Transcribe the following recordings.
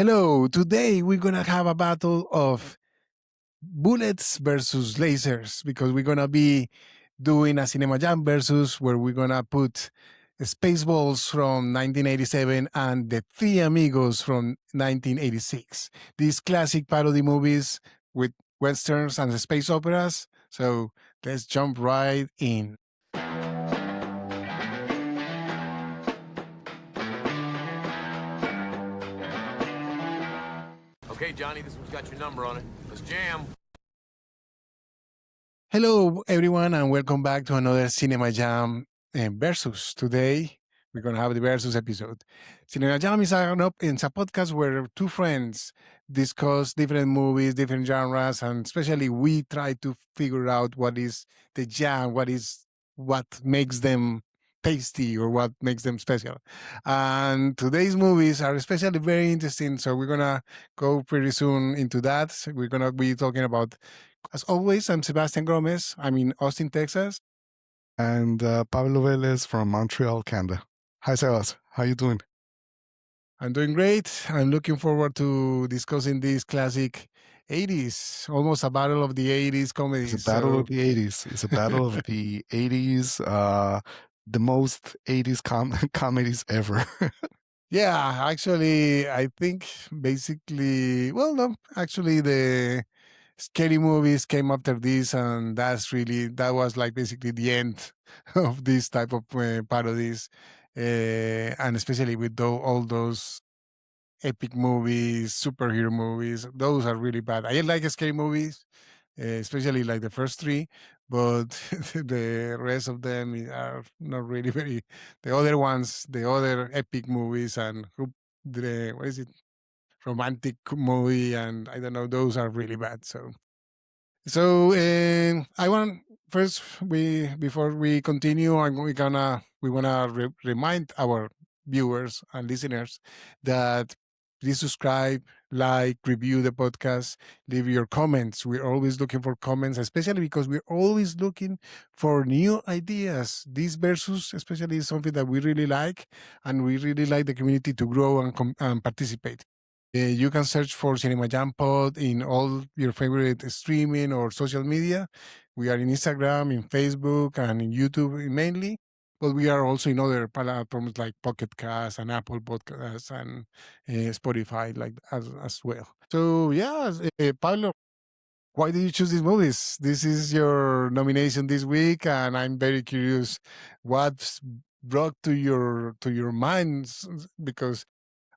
Hello, today we're gonna have a battle of bullets versus lasers because we're gonna be doing a CinemaJam Versus where we're gonna put Spaceballs from 1987 and the Three Amigos from 1986. These classic parody movies with westerns and space operas. So let's jump right in. Okay, Johnny, this one's got your number on it. Let's jam. Hello, everyone, and welcome back to another Cinema Jam Versus. Today, we're going to have the Versus episode. Cinema Jam is it's a podcast where two friends discuss different movies, different genres, and especially we try to figure out what is the jam, what makes them tasty or what makes them special. And today's movies are especially very interesting, so we're going to go pretty soon into that. We're going to be talking about, as always, I'm Sebastian Gomez. I'm in Austin, Texas. And Pablo Velez from Montreal, Canada. Hi, Sebas. How you doing? I'm doing great. I'm looking forward to discussing this classic 80s, almost a battle of the 80s comedies. It's a battle of the 80s. It's a battle of the 80s, the most 80s comedies ever. Yeah, actually, I think basically, well, no, actually, the scary movies came after this, and that was like basically the end of this type of parodies, and especially with all those epic movies, superhero movies. Those are really bad. I like scary movies, especially like the first three, but the rest of them are not really very. The other ones, the other epic movies, and what is it? Romantic movie, and I don't know. Those are really bad. So I want first before we continue, we wanna remind our viewers and listeners that please subscribe, like, review the podcast, leave your comments. We're always looking for comments, especially because we're always looking for new ideas. This versus, especially, is something that we really like, and we really like the community to grow and participate. You can search for Cinema Jam Pod in all your favorite streaming or social media. We are in Instagram, in Facebook, and in YouTube mainly, but we are also in other platforms like Pocket Cast and Apple Podcasts and Spotify, like as well. So yeah, Pablo, why did you choose these movies? This is your nomination this week, and I'm very curious what brought to your mind because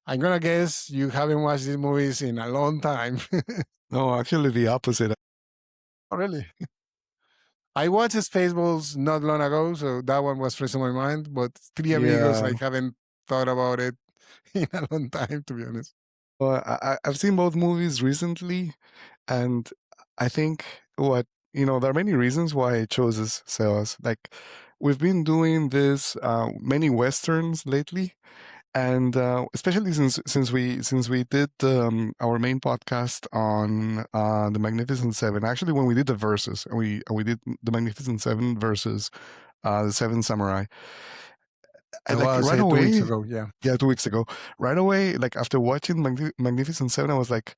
I'm gonna guess you haven't watched these movies in a long time. No, actually the opposite. Oh, really? I watched Spaceballs not long ago, so that one was fresh in my mind. But Three Amigos, Yeah. I haven't thought about it in a long time, to be honest. Well, I've seen both movies recently, and I think there are many reasons why I chose this, Sebas. Like, we've been doing this many westerns lately, and especially since we did our main podcast on the Magnificent Seven. Actually, when we did the verses, and we did the Magnificent Seven versus the Seven Samurai. That Like was right 2 weeks away, ago, yeah. yeah, 2 weeks ago. Right away, like after watching Magnificent Seven, I was like,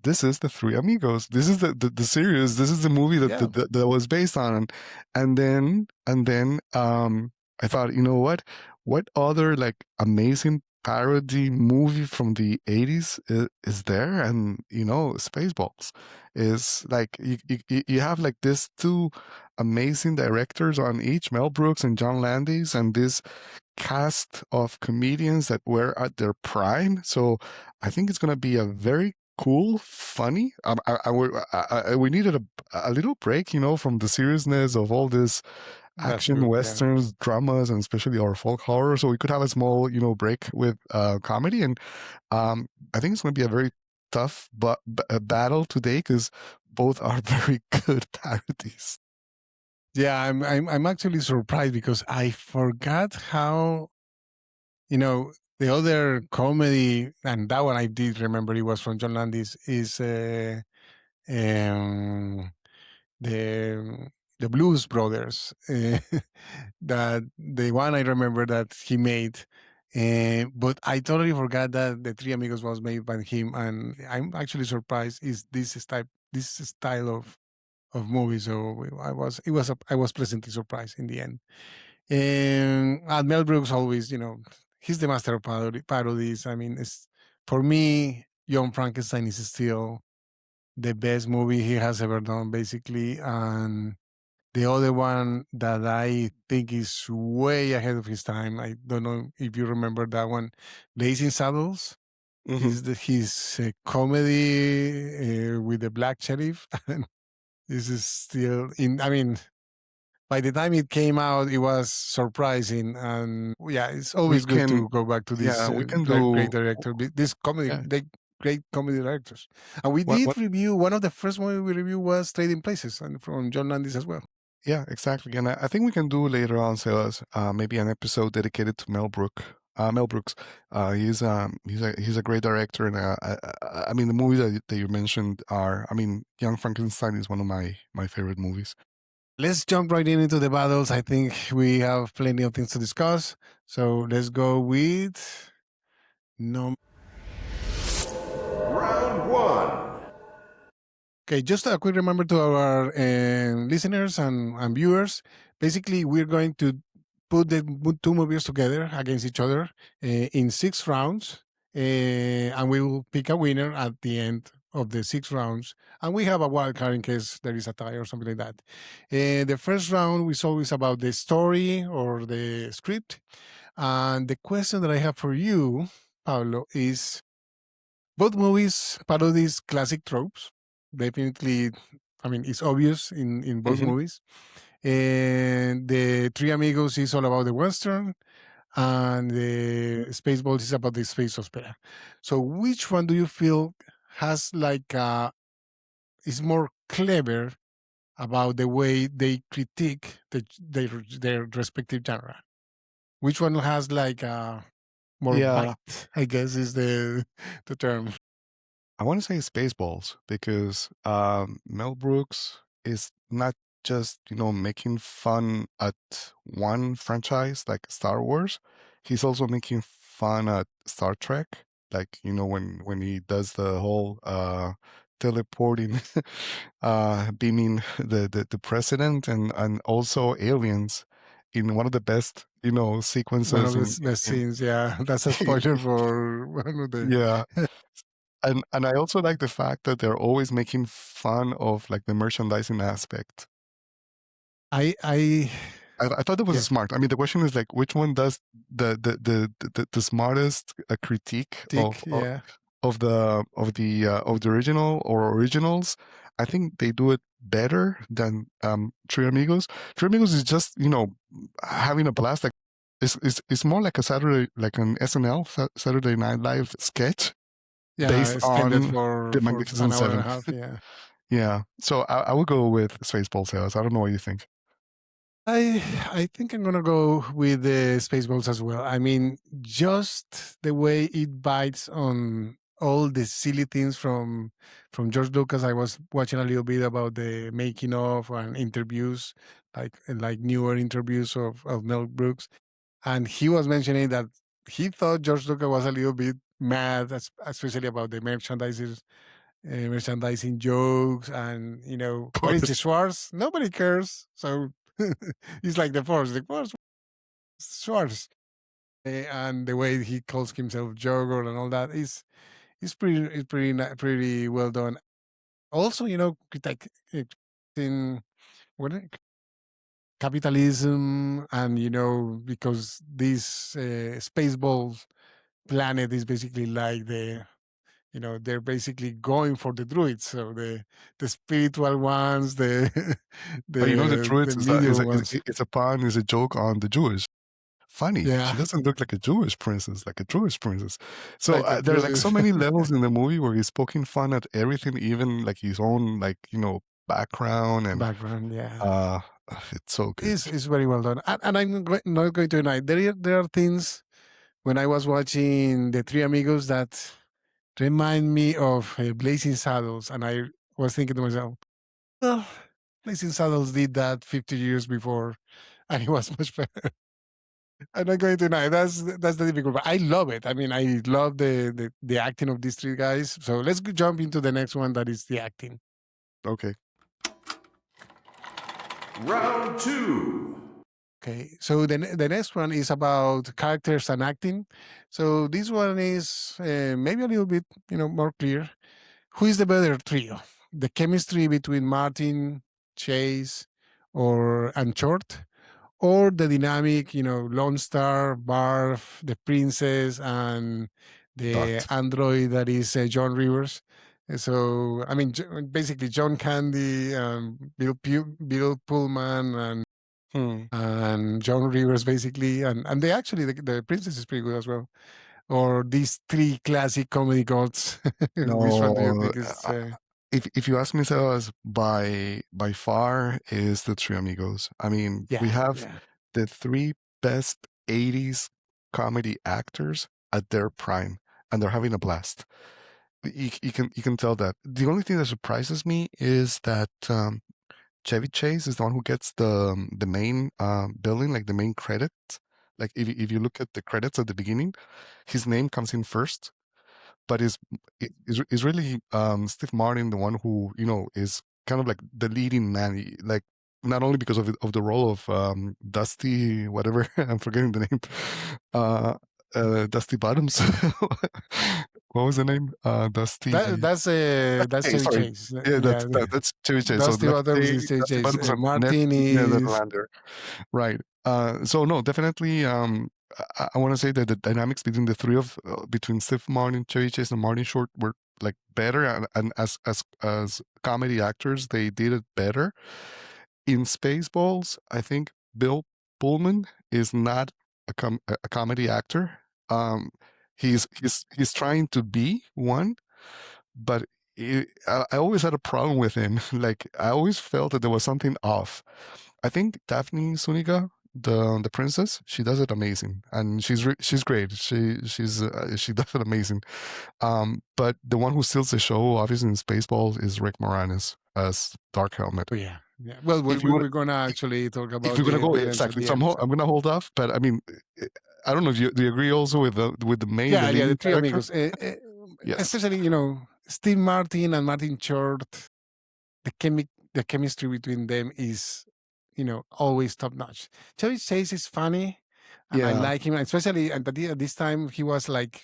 this is the Three Amigos. This is the series. This is the movie Yeah. that was based on. And then I thought, you know what? What other like amazing parody movie from the 80s is there? And Spaceballs is like you have like these two amazing directors on each, Mel Brooks and John Landis, and this cast of comedians that were at their prime. So I think it's going to be a very cool, funny. We needed a little break, from the seriousness of all this That's action true, yeah. westerns, dramas, and especially our folk horror. So we could have a small, break with comedy. And I think it's going to be a very tough battle today because both are very good parodies. Yeah, I'm actually surprised because I forgot how, the other comedy, and that one I did remember it was from John Landis, is um, the the Blues Brothers. That the one I remember that he made But I totally forgot that the Three Amigos was made by him, and I'm actually surprised is this style of movie. So I was pleasantly surprised in the end. And Mel Brooks always, he's the master of parodies. I mean, it's for me, Young Frankenstein is still the best movie he has ever done, basically. And the other one that I think is way ahead of his time, I don't know if you remember that one, Blazing Saddles. Hmm. Is his comedy with the black sheriff? And this is still in. I mean, by the time it came out, it was surprising, and yeah, it's We always good can, to go back to yeah, this we can great do, director, this comedy, yeah. great comedy directors. And we What? did review one of the first movie we reviewed was Trading Places, and from John Landis as well. Yeah, exactly. And I think we can do later on, Silas, maybe an episode dedicated to Mel Brooks. He's a great director, and I mean the movies that you mentioned are. I mean, Young Frankenstein is one of my favorite movies. Let's jump right into the battles. I think we have plenty of things to discuss. So let's go with no. Round one. Okay, just a quick reminder to our listeners and viewers. Basically, we're going to put the two movies together against each other in 6 rounds, and we will pick a winner at the end of the 6 rounds. And we have a wild card in case there is a tie or something like that. The first round is always about the story or the script. And the question that I have for you, Pablo, is both movies parodies classic tropes. Definitely, I mean, it's obvious in both Hmm. movies. And the Three Amigos is all about the Western, and the Spaceballs is about the space opera. So, which one do you feel has like is more clever about the way they critique their respective genre? Which one has like more Yeah, bite? I guess is the term. I want to say Spaceballs because Mel Brooks is not just making fun at one franchise like Star Wars. He's also making fun at Star Trek, like when he does the whole teleporting, beaming the president and also aliens in one of the best One of sequences the in best scenes, yeah. That's a spoiler for one of the. yeah. And I also like the fact that they're always making fun of like the merchandising aspect. I I thought that was yeah, smart. I mean, the question is like, which one does the smartest critique tick, yeah. of the original or originals? I think they do it better than Three Amigos. Three Amigos is just having a blast. Like it's more like a Saturday, like an SNL Saturday Night Live sketch Yeah, based extended on for the an Magnificent hour and a Seven. half, yeah. Yeah. So I would go with Spaceballs Sales. I don't know what you think. I think I'm gonna go with the Spaceballs as well. I mean, just the way it bites on all the silly things from George Lucas. I was watching a little bit about the making of and interviews, like newer interviews of Mel Brooks, and he was mentioning that he thought George Lucas was a little bit mad, especially about the merchandising jokes, and Of what is the course. Schwartz? Nobody cares. So it's like the Force Schwartz, and the way he calls himself Jogger and all that is pretty well done. Also, like in what capitalism, and because this Spaceballs planet is basically like they're basically going for the druids, so the spiritual ones, the But the the truth is that medieval ones. it's a pun, is a joke on the Jewish. Funny, she Yeah, doesn't look like a Jewish princess, like a Jewish princess. So like the there are like so druids. many levels in the movie where he's poking fun at everything, even like his own like background and Background, yeah, uh it's so good. is very well done. And I'm not going to deny there are things when I was watching the Three Amigos that remind me of Blazing Saddles, and I was thinking to myself, well, Blazing Saddles did that 50 years before, and it was much better. I'm not going to deny that's the difficult part. I love it. I mean, I love the acting of these three guys. So let's jump into the next one, that is the acting. Okay. Round two. Okay, so the next one is about characters and acting. So this one is maybe a little bit more clear. Who is the better trio? The chemistry between Martin, Chase, and Short, or the dynamic, Lone Star, Barf, the princess, and the Dot. android that is John Rivers. So I mean, basically John Candy, Bill Pullman, Hmm. and John Rivers, basically, and they actually the princess is pretty good as well. Or these three classic comedy gods. Which one do you No, think is? if you ask me, so as by far is the Three Amigos. I mean, we Yeah, have yeah. the three best '80s comedy actors at their prime, and they're having a blast. You can tell that. The only thing that surprises me is that Chevy Chase is the one who gets the main billing, like the main credits. Like if you look at the credits at the beginning, his name comes in first, but is really Steve Martin the one who is kind of like the leading man, like not only because of the role of Dusty whatever I'm forgetting the name, uh, Dusty Bottoms. What was the name? That Dusty. that's Hey, Chevy sorry. Chase. Yeah, Yeah, that's Chevy Chase. So Dusty let's Bottoms say is Chevy Dusty Chase. Bottoms and Martin is Nederlander. Right. So no, definitely. I want to say that the dynamics between the three of between Steve Martin, Chevy Chase, and Martin Short were like better, and as comedy actors, they did it better. In Spaceballs, I think Bill Pullman is not a comedy actor. Um, he's trying to be one, but I always had a problem with him. Like I always felt that there was something off. I think Daphne Suniga, the princess, she does it amazing, and she's great. She does it amazing. But the one who steals the show, obviously in Spaceballs, is Rick Moranis as Dark Helmet. Oh yeah, yeah. Well, If you want, we're gonna actually talk if about we're gonna the go villains at exactly, the so end. So I'm gonna hold off. But I mean, I don't know if you do you agree also with the main yeah, the three character? amigos, Yes. especially Steve Martin and Martin Short. The chemistry between them is always top notch. Chevy Chase is funny, and I Yeah. like him, especially at this time he was like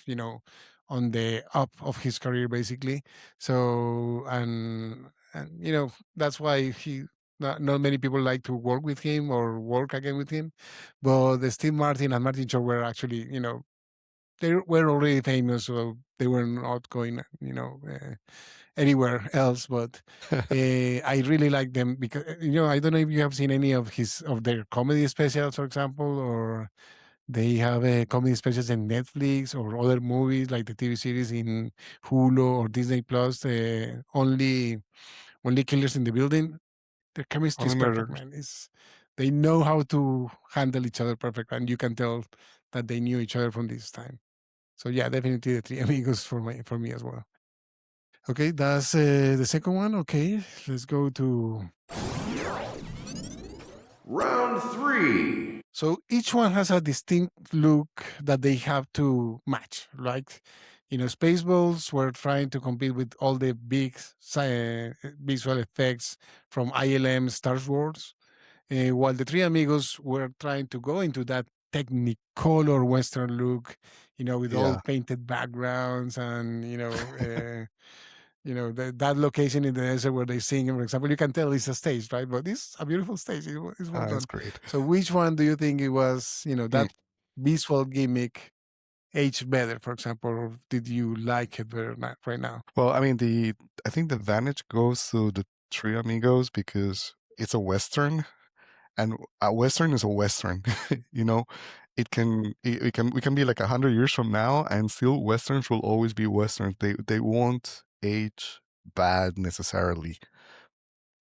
on the up of his career, basically. So and that's why not many people like to work with him or work again with him. But the Steve Martin and Martin Short were actually they were already famous, so they were not going anywhere else. But I really like them because I don't know if you have seen any of their comedy specials, for example, or they have comedy specials in Netflix or other movies like the TV series in Hulu or Disney Plus. Only Killers in the Building. Their chemistry Only is perfect, murder. man. They know how to handle each other perfect, and you can tell that they knew each other from this time. So yeah, definitely the Three Amigos for me as well. Okay, that's the second one. Okay, let's go to. Round three. So each one has a distinct look that they have to match. Like, Spaceballs were trying to compete with all the big visual effects from ILM Star Wars, while the Three Amigos were trying to go into that technicolor Western look, with all Yeah. painted backgrounds and that location in the desert where they sing, for example, you can tell it's a stage, right? But it's a beautiful stage. It's well It's done. great. So which one do you think it was, Hmm. that visual gimmick aged better, for example, or did you like it better right now? Well, I mean, I think the advantage goes to the Three Amigos because it's a Western, and a Western is a Western. you know, we can be like 100 years from now, and still Westerns will always be Westerns. They won't age bad necessarily.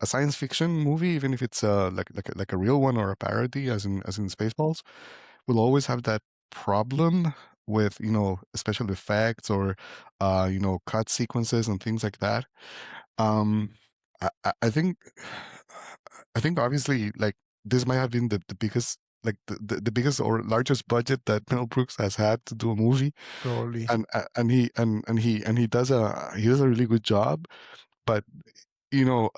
A science fiction movie, even if it's like a real one or a parody, as in Spaceballs, will always have that problem with special effects or cut sequences and things like that. Um, I think obviously like this might have been the biggest like the biggest or largest budget that Mel Brooks has had to do a movie, Probably. and he does a really good job. But you know,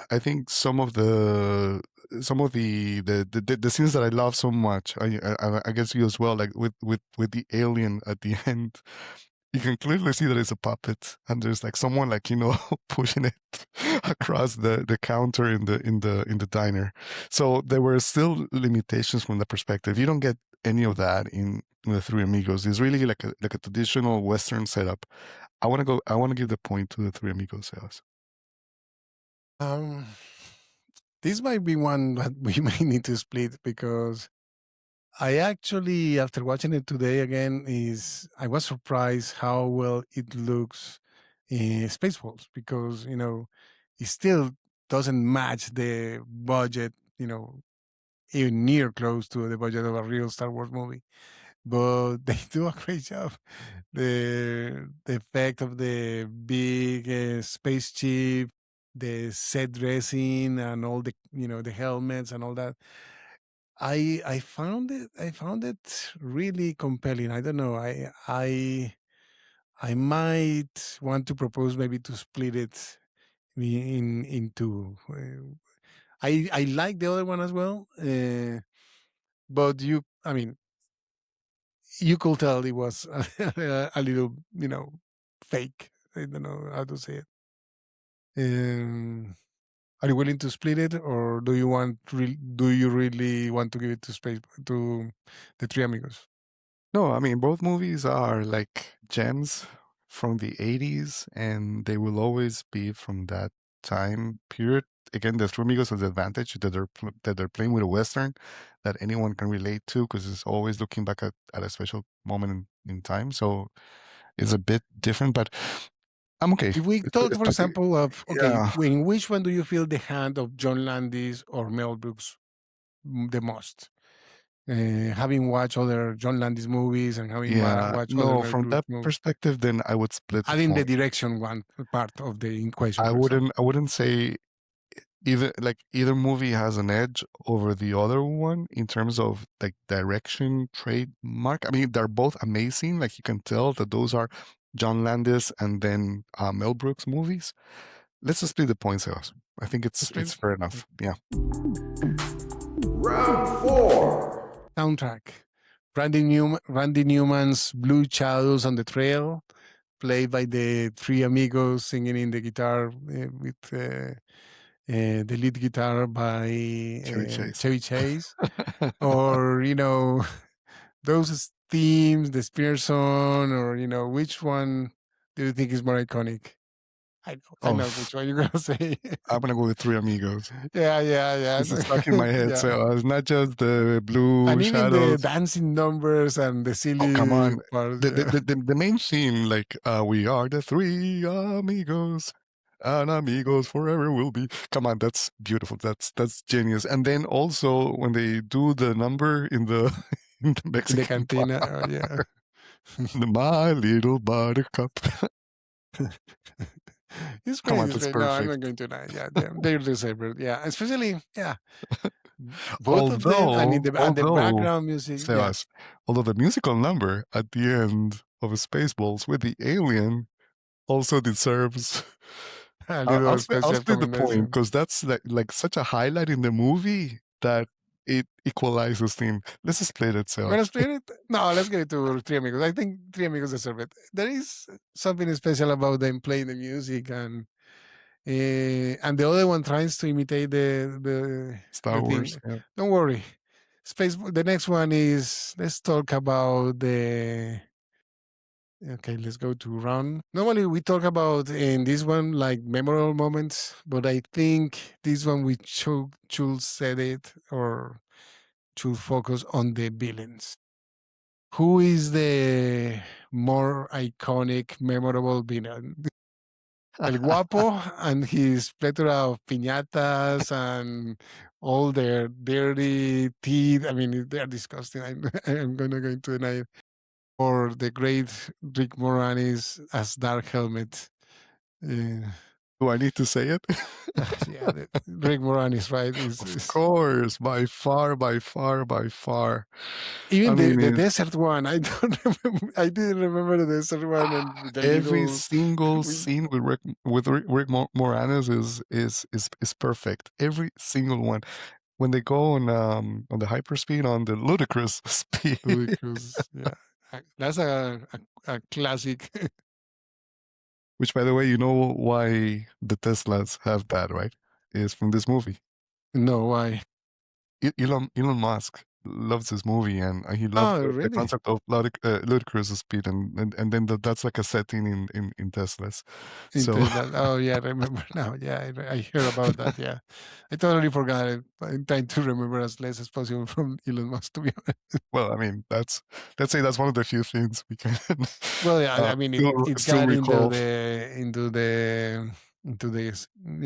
I think some of the scenes that I love so much, I guess you as well, like with the alien at the end, you can clearly see that it's a puppet, and there's like someone like pushing it across the counter in the diner. So there were still limitations from the perspective. You don't get any of that in the Three Amigos. It's really like a traditional Western setup. I want to give the point to the Three Amigos, Sebas. Um, this might be one that we may need to split because I actually, after watching it today again, I was surprised how well it looks in Spaceballs because it still doesn't match the budget, even near close to the budget of a real Star Wars movie. But they do a great job. The effect of the big spaceship, the set dressing, and all the helmets and all that. I found it really compelling. I don't know. I might want to propose maybe to split it into. I like the other one as well, but I mean, you could tell it was a little, fake. I don't know how to say it. Um, are you willing to split it, or do you really want to give it to the Three Amigos? No, I mean, both movies are like gems from the 80s, and they will always be from that time period. Again, the Three Amigos has the advantage that they're playing with a Western that anyone can relate to because it's always looking back at a special moment in time. So it's a bit different, but I'm okay. If we talk, for It's okay. example, of okay, Yeah, in which one do you feel the hand of John Landis or Mel Brooks the most? Having watched other John Landis movies and having yeah. watched other No, Mel from Brooks that movies, perspective, then I would split the adding the point. direction one part of the equation, I for example. wouldn't I wouldn't say either movie has an edge over the other one in terms of like direction, trademark. I mean, they're both amazing. Like you can tell that those are John Landis and then Mel Brooks movies. Let's just split the points, Sebas. I think Let's it's play fair enough. Yeah. Round four. soundtrack. Randy Newman's "Blue Shadows on the Trail," played by the Three Amigos, singing in the guitar with the lead guitar by Chevy Chase. Chevy Chase, or those themes, the Spear Song, or which one do you think is more iconic? I know Oh, which one you're gonna say. I'm gonna go with Three Amigos. Yeah, yeah, This is stuck in yeah, my head. yeah. So it's not just the blue And even the shadows. dancing numbers and the Oh, come silly on. parts. The the Yeah. the, the the main theme, like we are the three amigos, and amigos forever will be. Come on, that's beautiful. That's genius. And then also when they do the number in the in the In the Mexican bar, cantina. Yeah. my little buttercup. It's Come great. on, It's that's great. No, I'm not perfect. going to lie. Yeah, they deserve it. Yeah, especially both of them. I mean, the Although, background music. Yeah, Sebas, although the musical number at the end of Spaceballs with the alien also deserves. a I'll little split. I'll special split the point commendation. because that's like such a highlight in the movie that it equalizes theme. Let's just split it, We're gonna Sebas. split it. No, let's get it to Three Amigos. I think Three Amigos deserve it. There is something special about them playing the music and the other one tries to imitate Star the Wars. thing. Yeah. Don't worry. Space. The next one is let's talk about the. Okay, let's go to Ron. Normally we talk about in this one like memorable moments, but I think this one we should set it or should focus on the villains. Who is the more iconic, memorable villain? El Guapo and his plethora of piñatas and all their dirty teeth. I mean, they are disgusting. I'm going to go into deny it. Or the great Rick Moranis as Dark Helmet. Yeah. Do I need to say it? Yeah, Rick Moranis, right? Of course, by far, by far, by far. Even I mean, the desert one. I don't remember. I didn't remember the desert one and the every little. single scene with Moranis is perfect. Every single one. When they go on the hyperspeed on the ludicrous speed. Ludicrous. Yeah, that's a classic. Which, by the way, you know why the Teslas have that, right? Is from this movie. No, why? Elon Musk loves this movie, and he loved Oh, the really? concept of ludicrous speed, and then that's like a setting in Teslas. In So Tesla. Oh, yeah, I remember now. Yeah, I heard about that. Yeah, I totally forgot it. I'm trying to remember as less as possible from Elon Musk, to be honest. well, I mean, let's say that's one of the few things we can Well, yeah, I mean, it still got recall. into the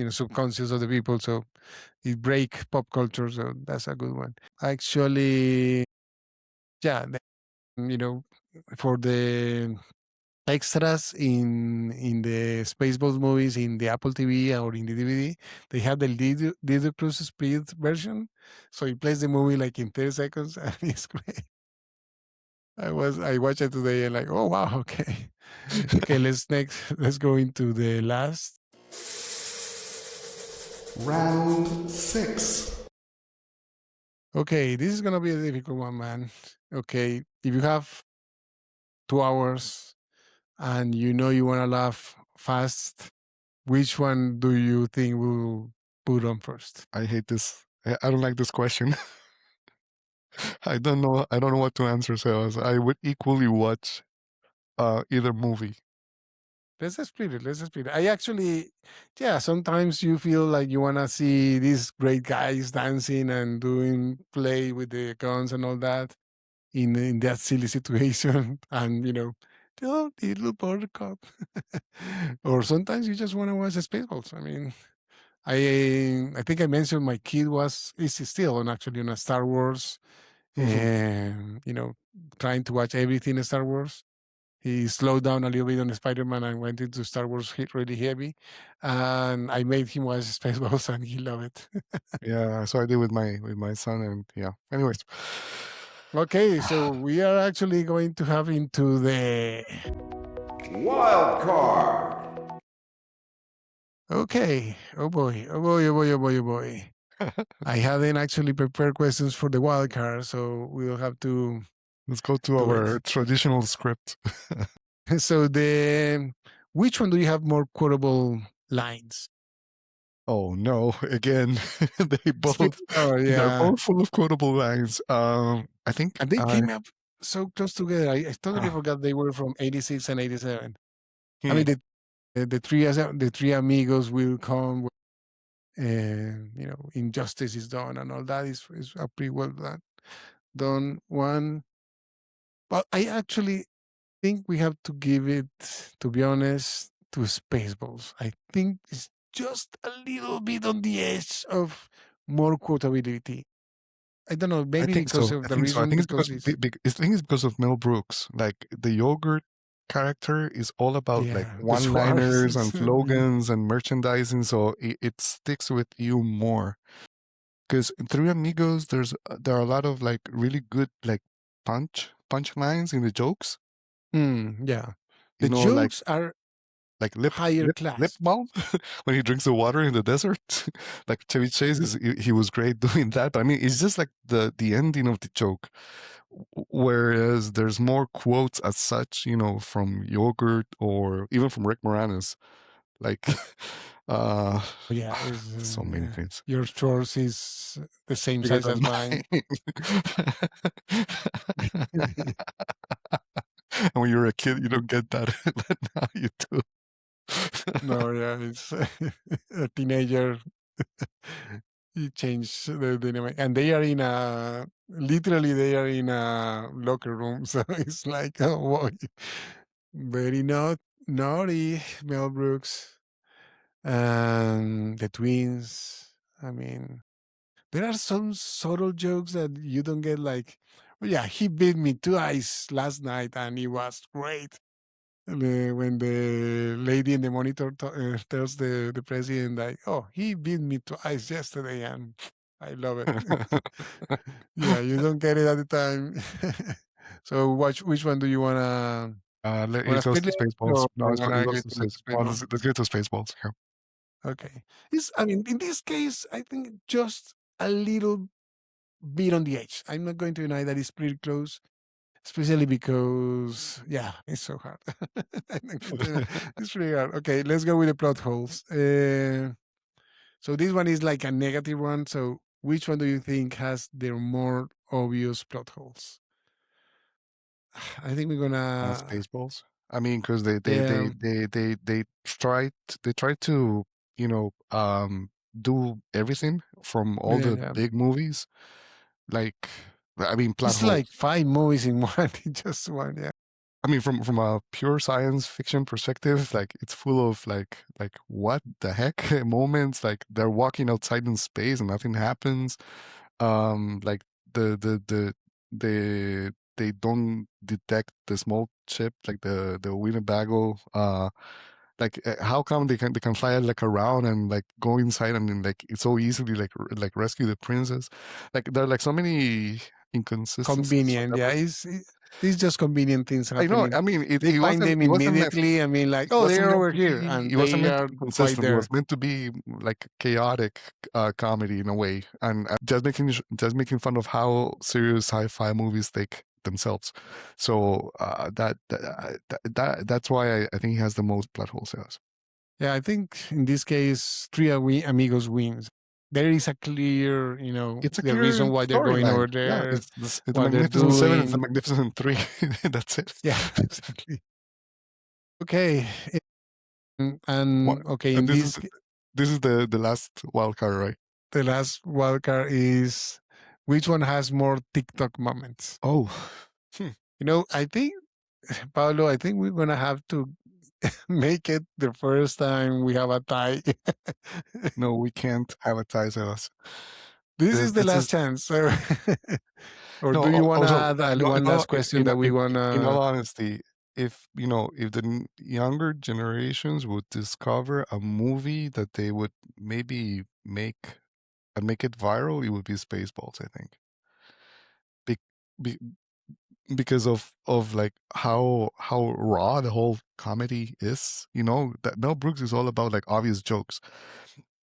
subconscious of the people, so it break pop culture. So that's a good one. Actually, yeah, for the extras in the Spaceballs movies in the Apple TV or in the DVD, they have the ludicrous speed version, so it plays the movie like in 30 seconds, and it's great. I watched it today and like, oh wow, okay. Okay, let's go into the last. Round 6. Okay, this is gonna be a difficult one, man. Okay, if you have 2 hours and you know you wanna laugh fast, which one do you think we'll put on first? I hate this. I don't like this question. I don't know. I don't know what to answer, Sebas. I would equally watch either movie. Let's just split it. Let's just split it. I actually, yeah, sometimes you feel like you want to see these great guys dancing and doing play with the guns and all that in that silly situation. And, oh, little buttercup. Or sometimes you just want to watch the Spaceballs. I mean, I think I mentioned my kid is still on a Star Wars, and, trying to watch everything in Star Wars. He slowed down a little bit on Spider-Man and went into Star Wars hit really heavy. And I made him watch Spaceballs and he loved it. Yeah, so I did with my son, and yeah. Anyways, Okay, so we are actually going to have into the Wild card. okay. Oh boy, oh boy, oh boy, oh boy, oh boy. I hadn't actually prepared questions for the wild card, so we'll have to let's go to do our it. traditional script. So which one do you have more quotable lines? Oh no! Again, they both Oh they're yeah, both full of quotable lines. I think and they came up so close together. I totally uh, forgot they were from '86 and '87. I hmm, mean, the three amigos will come, and injustice is done, and all that is a pretty well done one. But I actually think we have to give it, to be honest, to Spaceballs. I think it's just a little bit on the edge of more quotability. I don't know, I maybe think because so. of I the think so. I reason think it's because because it's I think it's because of Mel Brooks. Like the yogurt character is all about like yeah, the Schwarz. one-liners and slogans and merchandising, so it sticks with you more. Because in Three Amigos, there are a lot of like really good like punchlines in the jokes. Yeah. You The know, jokes are like higher lip class. balm when he drinks the water in the desert. Like Chevy Chase he was great doing that. But I mean, it's just like the ending of the joke. Whereas there's more quotes as such, from yogurt or even from Rick Moranis. Like, uh, Yeah, is so many things your chores is the same bigger size than as mine. mine. And when you're a kid, you don't get that, but now you do. No, yeah, it's a teenager. He changed the dynamic, and they are literally they are in a locker room. So it's like, oh boy, very naughty, Mel Brooks, and the twins. I mean, there are some subtle jokes that you don't get. Like, "Oh, yeah, he beat me twice last night, and it was great." when the lady in the monitor tells the president like, "Oh, he beat me twice yesterday," and I love it. Yeah, you don't get it at the time. So, which one do you wanna It goes split to it, Spaceballs. or No, it wanna goes get to to the Space. Well, Spaceballs? let's get to Spaceballs. Yeah. Okay, I mean, in this case, I think just a little bit on the edge. I'm not going to deny that it's pretty close, especially because, yeah, it's so hard. It's pretty hard. Okay, let's go with the plot holes. So this one is like a negative one. So which one do you think has the more obvious plot holes? I think we're gonna, Spaceballs. I mean, because yeah, they try to do everything from all yeah, the yeah. big movies. Like, I mean, plot It's like holes. 5 movies in one, in just one. Yeah, I mean, from a pure science fiction perspective, like it's full of like what the heck moments. Like they're walking outside in space and nothing happens. Like they don't detect the small chip, like the Winnebago. Like how come they can fly like around and like go inside and then like it's so easily like rescue the princess. Like there are like so many inconsistencies from convenient. that Yeah, it's just convenient things I know. happening. I mean, They find them it wasn't immediately. I mean, like, it oh, they wasn't are meant over to here, be. and It wasn't they meant to are be right consistent. It was there. meant to be like chaotic comedy in a way, and just making fun of how serious sci-fi movies take themselves. So that's why I think he has the most plot holes. Yes. Yeah, I think in this case, Three Amigos wins. There is a clear, It's a the reason reason why they're going storyline. over Yeah, there, it's the what they're Magnificent Seven. It's the doing. Magnificent Three. That's it. Yeah, exactly. Okay, What? and okay, And in this is the last wild card, right? the last wildcard is which one has more TikTok moments. Oh. Hmm. I think, Pablo, I think we're gonna have to make it the first time we have a tie. No, we can't have a tie to us. This is the This last is chance. So, or no. do you want to Also, add one in all last question that we want in all to? honesty, if if the younger generations would discover a movie that they would maybe make and make it viral, it would be Spaceballs. I think. Be, be, because of like how raw the whole comedy is. That Mel Brooks is all about like obvious jokes.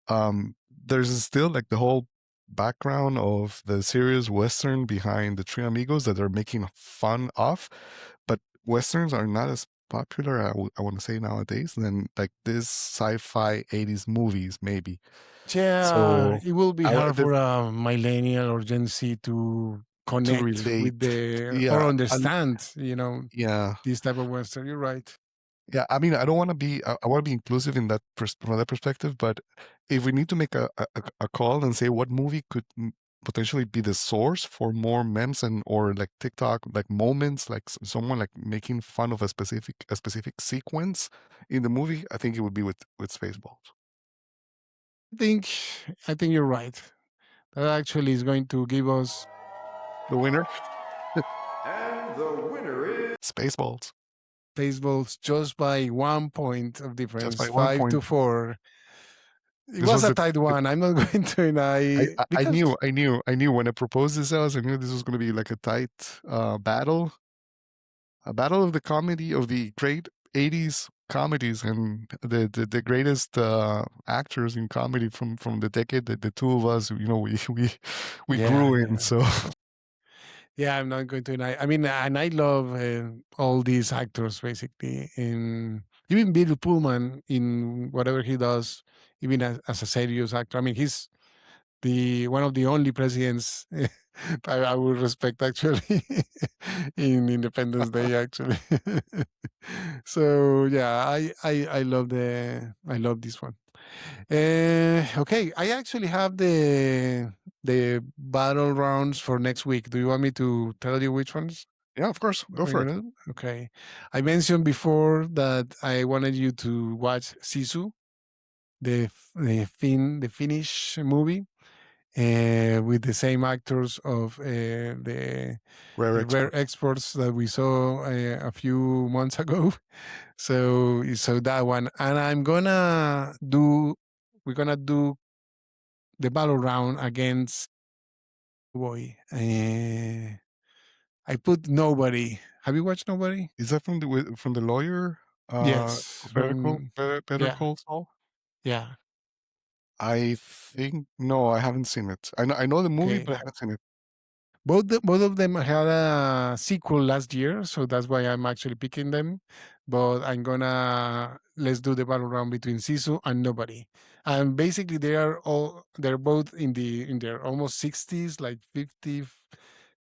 There's still like the whole background of the serious western behind the Three Amigos that they're making fun of, but westerns are not as popular. I want to say nowadays than like this sci-fi 80s movies maybe. Yeah, So it will be I hard for a millennial or Gen Z to to connect with relate, or yeah, and understand, yeah. this type of Western. You're right. Yeah, I mean, I don't want to be. I want to be inclusive in that from that perspective. But if we need to make a call and say what movie could potentially be the source for more memes and or like TikTok like moments, like someone like making fun of a specific sequence in the movie, I think it would be with Spaceballs. I think I think you're right. That actually is going to give us The winner, And the winner is. Spaceballs, Spaceballs just by 1 point of just difference, by one five to point. four. It This was was a tight one. I'm not going to deny because I knew when I proposed this house, I knew this was going to be like a tight battle. A battle of the comedy of the great 80s comedies and the greatest actors in comedy from the decade that the two of us we yeah, grew in. yeah. So Yeah, I'm not going to deny. I mean, and I love all these actors basically. In even Bill Pullman in whatever he does, even as a serious actor. I mean, he's the one of the only presidents I would respect actually in Independence Day actually. So yeah, I love this one. Okay, I actually have the battle rounds for next week. Do you want me to tell you which ones yeah, of course, go we're for it. gonna do? Okay, I mentioned before that I wanted you to watch Sisu, the Finnish movie. with the same actors of the Rare rare expert. exports that we saw a few months ago. So that one, and we're gonna do the battle round against boy. I put Nobody. Have you watched Nobody? Is that from the lawyer? Yes. Better Yeah. Call Saul. Yeah. I think no, I haven't seen it. I know the movie, Okay. but I haven't seen it. Both of them had a sequel last year, so that's why I'm actually picking them. But let's do the battle round between Sisu and Nobody. And basically they're both in their almost 60s, like 50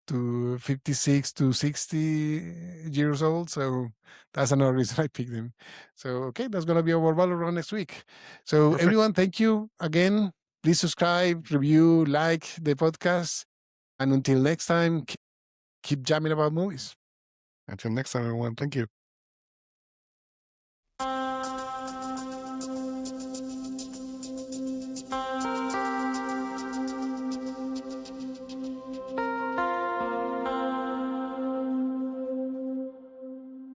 to 56 to 60 years old. So that's another reason I picked them. So okay, that's gonna be our battle round next week. So Perfect. everyone, thank you again. Please subscribe, review, like the podcast. And until next time, keep jamming about movies. Until next time, everyone. Thank you.